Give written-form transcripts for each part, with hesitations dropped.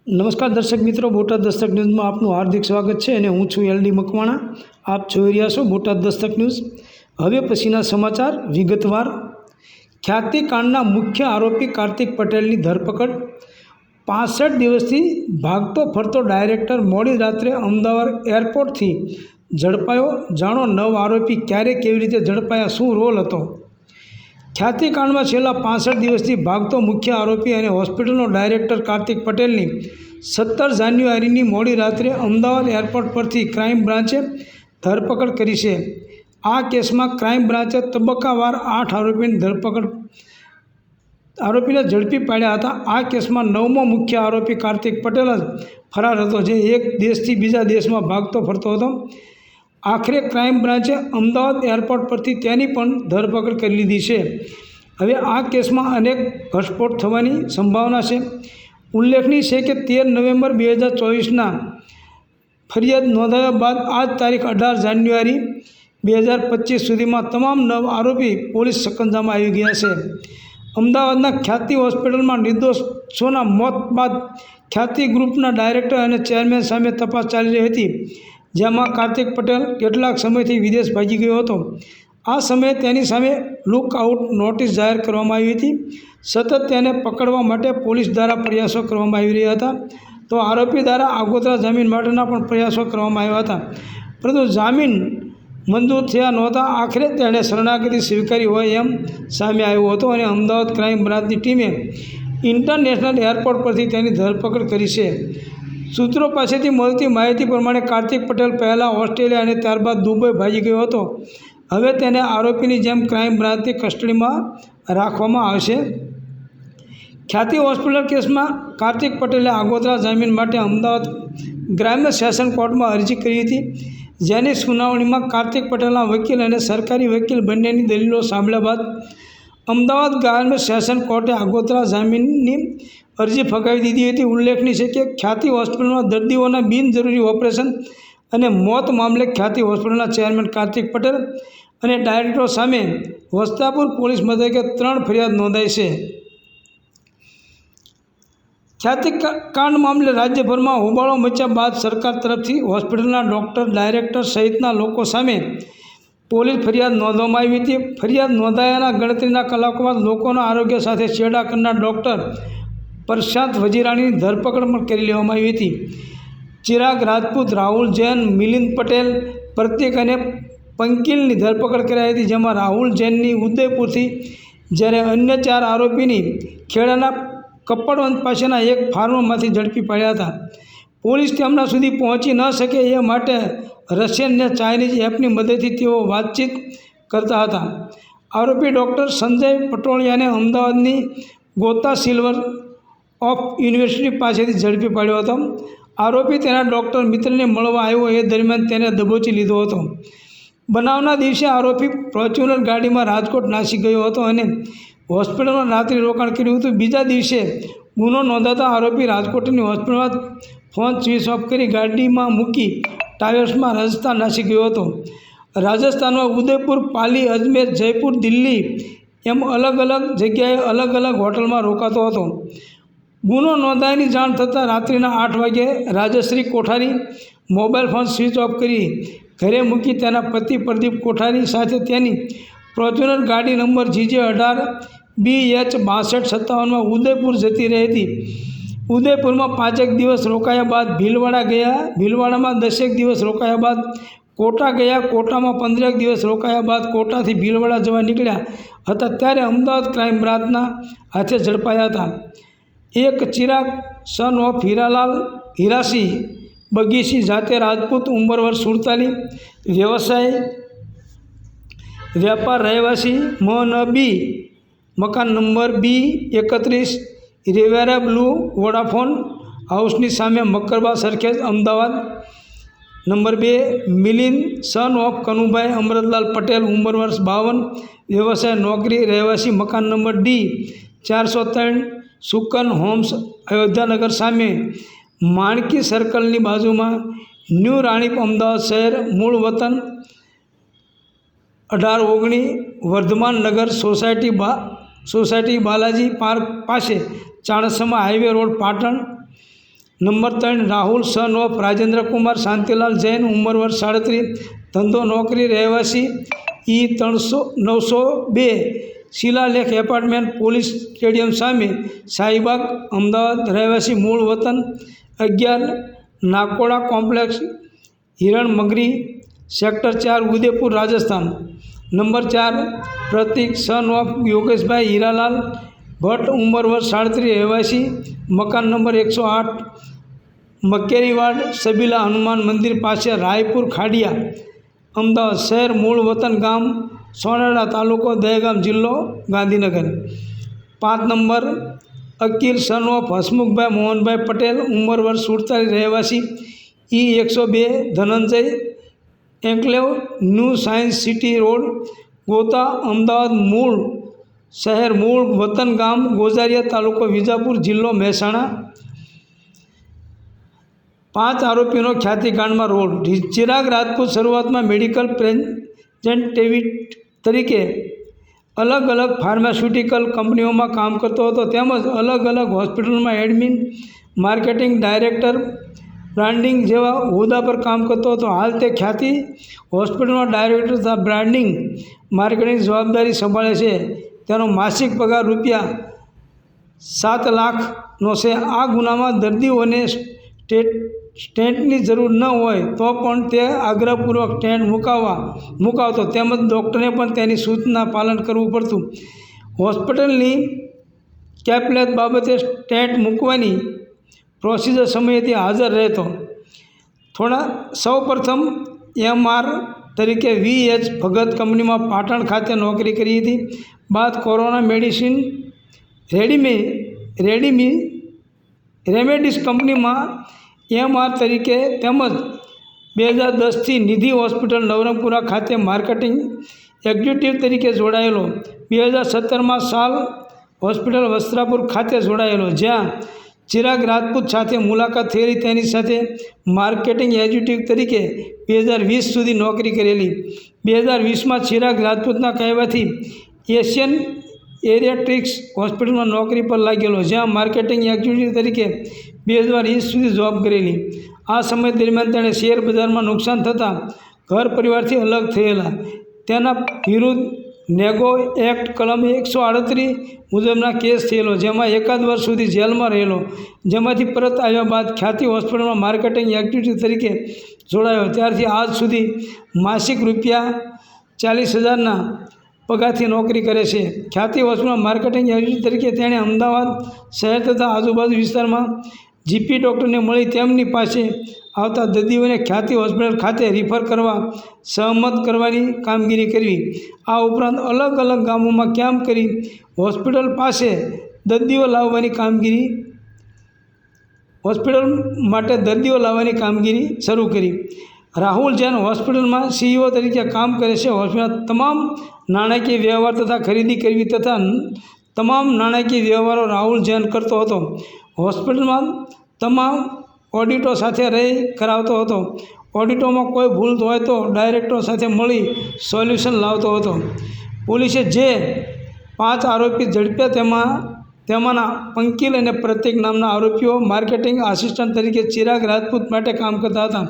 નમસ્કાર દર્શક મિત્રો, બોટાદ દસ્તક ન્યૂઝમાં આપનું હાર્દિક સ્વાગત છે અને હું છું એલડી મકવાણા. આપ જોઈ રહ્યા છો બોટાદ દસ્તક ન્યૂઝ. હવે પછીના સમાચાર વિગતવાર. ખ્યાતિકાંડના મુખ્ય આરોપી કાર્તિક પટેલની ધરપકડ. 65 દિવસથી ભાગતો ફરતો ડાયરેક્ટર મોડી રાત્રે અમદાવાદ એરપોર્ટથી ઝડપાયો. જાણો નવ આરોપી ક્યારે કેવી રીતે ઝડપાયા, શું રોલ હતો. ખ્યાતિકાંડમાં છેલ્લા 65 દિવસથી ભાગતો મુખ્ય આરોપી અને હોસ્પિટલનો ડાયરેક્ટર કાર્તિક પટેલની 17 જાન્યુઆરીની મોડી રાત્રે અમદાવાદ એરપોર્ટ પરથી ક્રાઇમ બ્રાન્ચે ધરપકડ કરી છે. આ કેસમાં ક્રાઇમ બ્રાન્ચે તબક્કાવાર 8 આરોપીને ઝડપી પાડ્યા હતા. આ કેસમાં 9મો મુખ્ય આરોપી કાર્તિક પટેલ જ ફરાર હતો, જે એક દેશથી બીજા દેશમાં ભાગતો ફરતો હતો. આખરે ક્રાઇમ બ્રાન્ચે અમદાવાદ એરપોર્ટ પરથી તેની પણ ધરપકડ કરી લીધી છે. હવે આ કેસમાં અનેક ઘટસ્ફોટ થવાની સંભાવના છે. ઉલ્લેખનીય છે કે 13 નવેમ્બર 2024ના ફરિયાદ નોંધાવ્યા બાદ આજ તારીખ 18 જાન્યુઆરી 2025 સુધીમાં તમામ 9 આરોપી પોલીસ સકંજામાં આવી ગયા છે. અમદાવાદના ખ્યાતિ હોસ્પિટલમાં નિર્દોષોના મોત બાદ ખ્યાતિ ગ્રુપના ડાયરેક્ટર અને ચેરમેન સામે તપાસ ચાલી રહી હતી, જેમાં કાર્તિક પટેલ કેટલાક સમયથી વિદેશ ભાગી ગયો હતો. આ સમયે તેની સામે લુકઆઉટ નોટિસ જાહેર કરવામાં આવી હતી. સતત તેને પકડવા માટે પોલીસ દ્વારા પ્રયાસો કરવામાં આવી રહ્યા હતા. તો આરોપી દ્વારા આગોતરા જામીન માટેના પણ પ્રયાસો કરવામાં આવ્યા હતા, પરંતુ જામીન મંજૂર થયા નહોતા. આખરે તેણે શરણાગતિ સ્વીકારી હોય એમ સામે આવ્યો હતો અને અમદાવાદ ક્રાઇમ બ્રાન્ચની ટીમે ઇન્ટરનેશનલ એરપોર્ટ પરથી તેની ધરપકડ કરી છે. સૂત્રો પાસેથી મળતી માહિતી પ્રમાણે કાર્તિક પટેલ પહેલાં ઓસ્ટ્રેલિયા અને ત્યારબાદ દુબઈ ભાગી ગયો હતો. હવે તેને આરોપીની જેમ ક્રાઇમ બ્રાન્ચની કસ્ટડીમાં રાખવામાં આવશે. ખ્યાતિ હોસ્પિટલ કેસમાં કાર્તિક પટેલે આગોતરા જામીન માટે અમદાવાદ ગ્રામ્ય સેશન કોર્ટમાં અરજી કરી હતી, જેની સુનાવણીમાં કાર્તિક પટેલના વકીલ અને સરકારી વકીલ બંનેની દલીલો સાંભળ્યા બાદ અમદાવાદ ગ્રામ્ય સેશન કોર્ટે આગોતરા જામીનની અરજી ફગાવી દીધી હતી. ઉલ્લેખનીય છે કે ખ્યાતિ હોસ્પિટલમાં દર્દીઓના બિનજરૂરી ઓપરેશન અને મોત મામલે ખ્યાતિ હોસ્પિટલના ચેરમેન કાર્તિક પટેલ અને ડાયરેક્ટરો સામે વસ્ત્રાપુર પોલીસ મથકે 3 ફરિયાદ નોંધાઈ છે. ખ્યાતિકાંડ મામલે રાજ્યભરમાં હોબાળો મચ્યા બાદ સરકાર તરફથી હોસ્પિટલના ડૉક્ટર, ડાયરેક્ટર સહિતના લોકો સામે પોલીસ ફરિયાદ નોંધવામાં આવી હતી. ફરિયાદ નોંધાયાના ગણતરીના કલાકોમાં લોકોના આરોગ્ય સાથે ચેડા કરનાર ડૉક્ટર પ્રશાંત વજીરાણીની ધરપકડ પણ કરી લેવામાં આવી હતી. ચિરાગ રાજપૂત, રાહુલ જૈન, મિલિંદ પટેલ, પ્રતીક અને પંકિલની ધરપકડ કરાઈ હતી, જેમાં રાહુલ જૈનની ઉદયપુરથી, જ્યારે અન્ય 4 આરોપીની ખેડાના કપડવંત પાસેના એક ફાર્મમાંથી ઝડપી પાડ્યા હતા. પોલીસ તેમના સુધી પહોંચી ન શકે એ માટે રશિયન અને ચાઇનીઝ એપની મદદથી તેઓ વાતચીત કરતા હતા. આરોપી ડૉક્ટર સંજય પટોળિયાને અમદાવાદની ગોતા સિલ્વર ઓફ યુનિવર્સિટી પાસેથી ઝડપી પાડ્યો હતો. આરોપી તેના ડૉક્ટર મિત્રને મળવા આવ્યો એ દરમિયાન તેને દબોચી લીધો હતો. બનાવના દિવસે આરોપી ફોર્ચ્યુનર ગાડીમાં રાજકોટ નાસી ગયો હતો અને હોસ્પિટલમાં રાત્રિ રોકાણ કર્યું હતું. બીજા દિવસે ગુનો નોંધાતા આરોપી રાજકોટની હોસ્પિટલમાં ફોન સ્વિચ ઓફ કરી ગાડીમાં મૂકી ટાયર્સમાં રાજસ્થાન નાસી ગયો હતો. રાજસ્થાનમાં ઉદયપુર, પાલી, અજમેર, જયપુર, દિલ્હી એમ અલગ અલગ જગ્યાએ અલગ અલગ હોટલમાં રોકાતો હતો. ગુનો નોંધાયાની જાણ થતાં રાત્રિના 8 વાગ્યે રાજશ્રી કોઠારી મોબાઈલ ફોન સ્વિચ ઓફ કરી ઘરે મૂકી તેના પતિ પ્રદીપ કોઠારી સાથે તેની ફોર્ચ્યુનર ગાડી નંબર GJ18BH6257માં ઉદયપુર જતી રહી હતી. ઉદયપુરમાં 5 દિવસ રોકાયા બાદ ભીલવાડા ગયા. ભીલવાડામાં 10 દિવસ રોકાયા બાદ કોટા ગયા. કોટામાં 15 દિવસ રોકાયા બાદ કોટાથી ભીલવાડા જવા નીકળ્યા હતા, ત્યારે અમદાવાદ ક્રાઇમ બ્રાન્ચના હાથે ઝડપાયા હતા. એક ચિરાગ સન ઓફ હીરાલાલ હીરાસિંહ બગીસિંહ, જાતે રાજપૂત, ઉંમર વર્ષ 47, વ્યવસાય વ્યાપાર, રહેવાસી મોહનબી, મકાન number B31, Riviera blue Vodafone હાઉસની સામે Makarba Sarkhej, Ahmedabad. Number 2 Milind son of Kanubhai Amratlal Patel, ઉંમર વર્ષ 52, વ્યવસાય નોકરી, રહેવાસી મકાન નંબર D403, સુકન હોમ્સ, અયોધ્યાનગર સામે માણકી સર્કલની બાજુમાં, ન્યૂ રાણીપ, અમદાવાદ શહેર, મૂળ વતન 1819, વર્ધમાન નગર સોસાયટી બાલાજી પાર્ક પાસે, Chanasma highway road, Patan. Number 3 Rahul son of Rajendra Kumar Shantilal Jain, ઉંમર વર્ષ 37, ધંધો નોકરી, રહેવાસી E902 શિલાલેખ એપાર્ટમેન્ટ, પોલીસ સ્ટેડિયમ સામે, શાહીબાગ, અમદાવાદ, રહેવાસી મૂળ વતન 11 Nakoda complex, Hiran Magri, sector 4, Udaipur, Rajasthan. Number 4 Pratik son of Yogeshbhai Hiralal Bhatt, ઉંમર વર્ષ 37, રહેવાસી મકાન નંબર 108 મકેરીવાડ, સબીલા હનુમાન મંદિર પાસે, રાયપુર ખાડિયા, અમદાવાદ શહેર, મૂળ વતન ગામ સોનાડા, તાલુકો દહેગામ, જિલ્લો Gandhinagar. 5 number Akil son of Hasmukhbhai Mohanbhai Patel, ઉંમર વર્ષ 47, રહેવાસી E102 Dhananjay enclave, new science city road, Gota, Ahmedabad મૂળ શહેર, મૂળ વતન ગામ ગોઝારિયા, તાલુકો વિજાપુર, જિલ્લો મહેસાણા. 5 આરોપીનો ખ્યાતિકાંડમાં રોલ. ચિરાગ રાજપૂત શરૂઆતમાં મેડિકલ પ્રેઝન્ટેટિવ તરીકે અલગ અલગ ફાર્માસ્યુટિકલ કંપનીઓમાં કામ કરતો હતો, તેમજ અલગ અલગ હોસ્પિટલમાં એડમિન, માર્કેટિંગ, ડાયરેક્ટર, બ્રાન્ડિંગ જેવા હોદ્દા પર કામ કરતો હતો. હાલ તે ખ્યાતિ હોસ્પિટલમાં ડાયરેક્ટર તથા બ્રાન્ડિંગ, માર્કેટિંગ જવાબદારી સંભાળે છે. તેનો માસિક પગાર ₹7 લાખનો છે. આ ગુનામાં દર્દીઓને સ્ટેન્ટની જરૂર ન હોય તો પણ તે આગ્રહપૂર્વક સ્ટેન્ટ મુકાવતો, તેમજ ડૉક્ટરને પણ તેની સૂચના પાલન કરવું પડતું. હોસ્પિટલની કેફલેટ બાબતે સ્ટેન્ટ મૂકવાની પ્રોસિજર સમયે તે હાજર રહેતો. સૌપ્રથમ MR તરીકે VH ભગત કંપનીમાં પાટણ ખાતે નોકરી કરી હતી. બાદ કોરોના મેડિસિન રેમેડીસ કંપનીમાં MR તરીકે તેમજ 2010થી નિધિ હોસ્પિટલ નવરંગપુરા ખાતે માર્કેટિંગ એક્ઝિક્યુટિવ તરીકે જોડાયેલો. 2017માં સાલ હોસ્પિટલ વસ્ત્રાપુર ખાતે જોડાયેલો, જ્યાં ચિરાગ રાજપૂત સાથે મુલાકાત થયેલી. તેની સાથે માર્કેટિંગ એક્ઝિક્યુટિવ તરીકે 2020 સુધી નોકરી કરેલી. 2020માં ચિરાગ રાજપૂતના કહેવાથી એશિયન એરિયાટ્રિક્સ હોસ્પિટલમાં નોકરી પર લાગેલો, જ્યાં માર્કેટિંગ એક્ઝિક્યુટિવ તરીકે 2020 સુધી જોબ કરેલી. આ સમય દરમિયાન તેણે શેર બજારમાં નુકસાન થતાં ઘર પરિવારથી અલગ થયેલા. તેના વિરુદ્ધ નેગો એક્ટ કલમ 138 મુજબના કેસ થયેલો, જેમાં 1 વર્ષ સુધી જેલમાં રહેલો. જેમાંથી પરત આવ્યા બાદ ખ્યાતિ હોસ્પિટલમાં માર્કેટિંગ એક્ઝિક્યુટિવ તરીકે જોડાયો. ત્યારથી આજ સુધી માસિક ₹40,000ના પગારથી નોકરી કરે છે. ખ્યાતિ હોસ્પિટલમાં માર્કેટિંગ એક્ઝિક્યુટિવ તરીકે તેણે અમદાવાદ શહેર તથા આજુબાજુ વિસ્તારમાં GP ડૉક્ટરને મળી તેમની પાસે આવતા દર્દીઓને ખ્યાતિ હોસ્પિટલ ખાતે રિફર કરવા સહમત કરવાની કામગીરી કરવી. આ ઉપરાંત અલગ અલગ ગામોમાં કેમ્પ કરી હોસ્પિટલ પાસે દર્દીઓ લાવવાની કામગીરી શરૂ કરી. રાહુલ જૈન હોસ્પિટલમાં CEO તરીકે કામ કરે છે. હોસ્પિટલના તમામ નાણાકીય વ્યવહાર તથા ખરીદી કરવી તથા તમામ નાણાકીય વ્યવહારો રાહુલ જૈન કરતો હતો. હોસ્પિટલમાં તમામ ઓડિટો સાથે રહી કરાવતો હતો. ઓડિટોમાં કોઈ ભૂલ હોય તો ડાયરેક્ટરો સાથે મળી સોલ્યુશન લાવતો હતો. પોલીસે જે 5 આરોપી ઝડપ્યા તેમાંના પંકિલ અને પ્રતીક નામના આરોપીઓ માર્કેટિંગ આસિસ્ટન્ટ તરીકે ચિરાગ રાજપૂત માટે કામ કરતા હતા.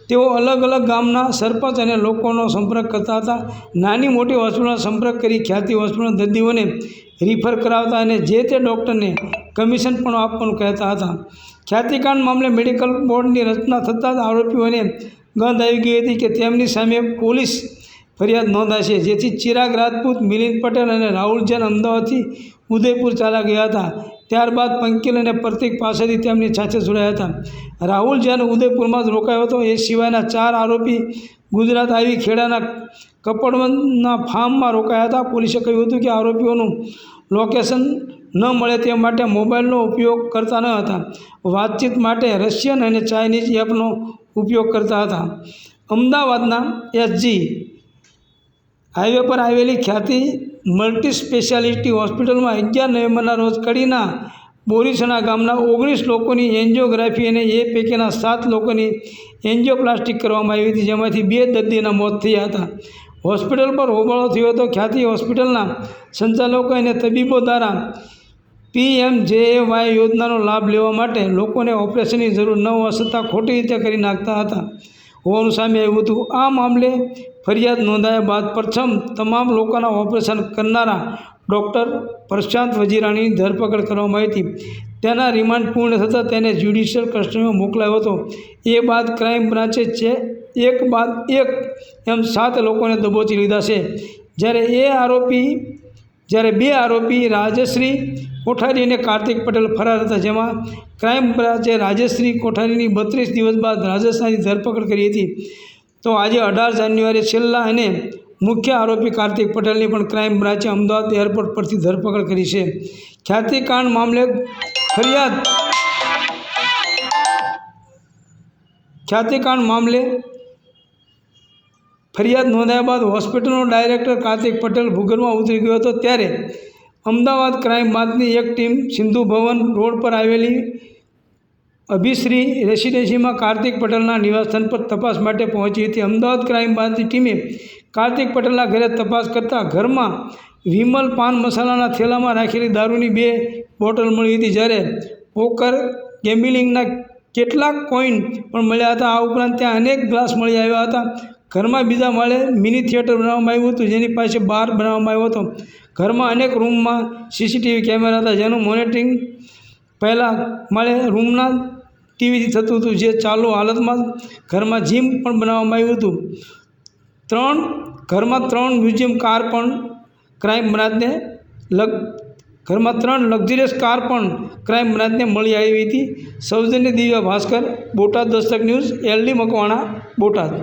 તેઓ અલગ અલગ ગામના સરપંચ અને લોકોનો સંપર્ક કરતા હતા. નાની મોટી હોસ્પિટલનો સંપર્ક કરી ખ્યાતિ હોસ્પિટલના દર્દીઓને રિફર કરાવતા અને જે તે ડૉક્ટરને કમિશન પણ આપવાનું કહેતા હતા. ખ્યાતિકાંડ મામલે મેડિકલ બોર્ડની રચના થતાં જ આરોપીઓને ગંધ આવી ગઈ હતી કે તેમની સામે પોલીસ ફરિયાદ નોંધાશે, જેથી ચિરાગ રાજપૂત, મિલિંદ પટેલ અને રાહુલ જૈન અમદાવાદથી ઉદયપુર ચાલ્યા ગયા હતા. ત્યારબાદ પંકિલ અને પ્રતીક પાસેથી તેમની સાથે જોડાયા હતા. રાહુલ જૈન ઉદયપુરમાં જ રોકાયો હતો. એ સિવાયના 4 આરોપી ગુજરાત આવી ખેડાના કપડવંતના ફાર્મમાં રોકાયા હતા. પોલીસે કહ્યું હતું કે આરોપીઓનું લોકેશન ન મળે તે માટે મોબાઈલનો ઉપયોગ કરતા ન હતા. વાતચીત માટે રશિયન અને ચાઇનીઝ એપનો ઉપયોગ કરતા હતા. અમદાવાદના SG હાઈવે પર આવેલી ખ્યાતિ મલ્ટી સ્પેશિયાલિટી હોસ્પિટલમાં 11 નવેમ્બરના રોજ કડીના બોરીસણા ગામના 19 લોકોની એન્જિયોગ્રાફી અને એ પૈકીના 7 લોકોની એન્જિયોપ્લાસ્ટી કરવામાં આવી હતી, જેમાંથી 2 દર્દીના મોત થયા હતા. હોસ્પિટલ પર હોબાળો થયો હતો. ખ્યાતિ હોસ્પિટલના સંચાલકો અને તબીબો દ્વારા PMJAY યોજનાનો લાભ લેવા માટે લોકોને ઓપરેશનની જરૂર ન હોવા છતાં ખોટી રીતે કરી નાખતા હતા હોવાનું સામે આવ્યું હતું. આ મામલે ફરિયાદ નોંધાયા બાદ પ્રથમ તમામ લોકોના ઓપરેશન કરનારા ડૉક્ટર પ્રશાંત વજીરાણીની ધરપકડ કરવામાં આવી હતી. તેના રિમાન્ડ પૂર્ણ થતાં તેને જ્યુડિશિયલ કસ્ટડીમાં મોકલાયો હતો. એ બાદ ક્રાઇમ બ્રાન્ચે એક બાદ એક એમ 7 લોકોને દબોચી લીધા છે. જ્યારે બે આરોપી રાજશ્રી કોઠારી અને કાર્તિક પટેલ ફરાર હતા, જેમાં ક્રાઇમ બ્રાન્ચે રાજશ્રી કોઠારીની 32 દિવસ બાદ રાજસ્થાનની ધરપકડ કરી હતી. તો આજે 18 જાન્યુઆરીએ છેલ્લા અને મુખ્ય આરોપી કાર્તિક પટેલની પણ ક્રાઇમ બ્રાન્ચે અમદાવાદ એરપોર્ટ પરથી ધરપકડ કરી છે. ખ્યાતિકાંડ મામલે ફરિયાદ નોંધાયા બાદ હોસ્પિટલનો ડાયરેક્ટર કાર્તિક પટેલ ભૂગર્ભમાં ઉતરી ગયો હતો. ત્યારે અમદાવાદ ક્રાઇમ બ્રાન્ચની એક ટીમ સિંધુ ભવન રોડ પર આવેલી અભિશ્રી રેસિડેન્સીમાં કાર્તિક પટેલના નિવાસસ્થાન પર તપાસ માટે પહોંચી હતી. અમદાવાદ ક્રાઇમ બ્રાન્ચની ટીમે કાર્તિક પટેલના ઘરે તપાસ કરતાં ઘરમાં વિમલ પાન મસાલાના થેલામાં રાખેલી દારૂની 2 બોટલ મળી હતી, જ્યારે પોકર ગેમ્બલિંગના કેટલાક કોઈન પણ મળ્યા હતા. આ ઉપરાંત ત્યાં અનેક ગ્લાસ મળી આવ્યા હતા. ઘરમાં બીજા માળે મિની થિયેટર બનાવવામાં આવ્યું હતું, જેની પાસે બાર બનાવવામાં આવ્યો હતો. ઘરમાં અનેક રૂમમાં સીસીટીવી કેમેરા હતા, જેનું મોનિટરિંગ પહેલાં માળે રૂમના ટીવીથી થતું હતું, જે ચાલુ હાલતમાં ઘરમાં જીમ પણ બનાવવામાં આવ્યું હતું. ઘરમાં 3 મ્યુઝિયમ કાર પણ ક્રાઇમ બ્રાન્ચને ઘરમાં 3 લક્ઝરિયસ કાર પણ ક્રાઇમ બ્રાન્ચને મળી આવી હતી. સૌજન્ય દિવ્યા ભાસ્કર, બોટાદ દસ્તક ન્યૂઝ, LD મકવાણા, બોટાદ.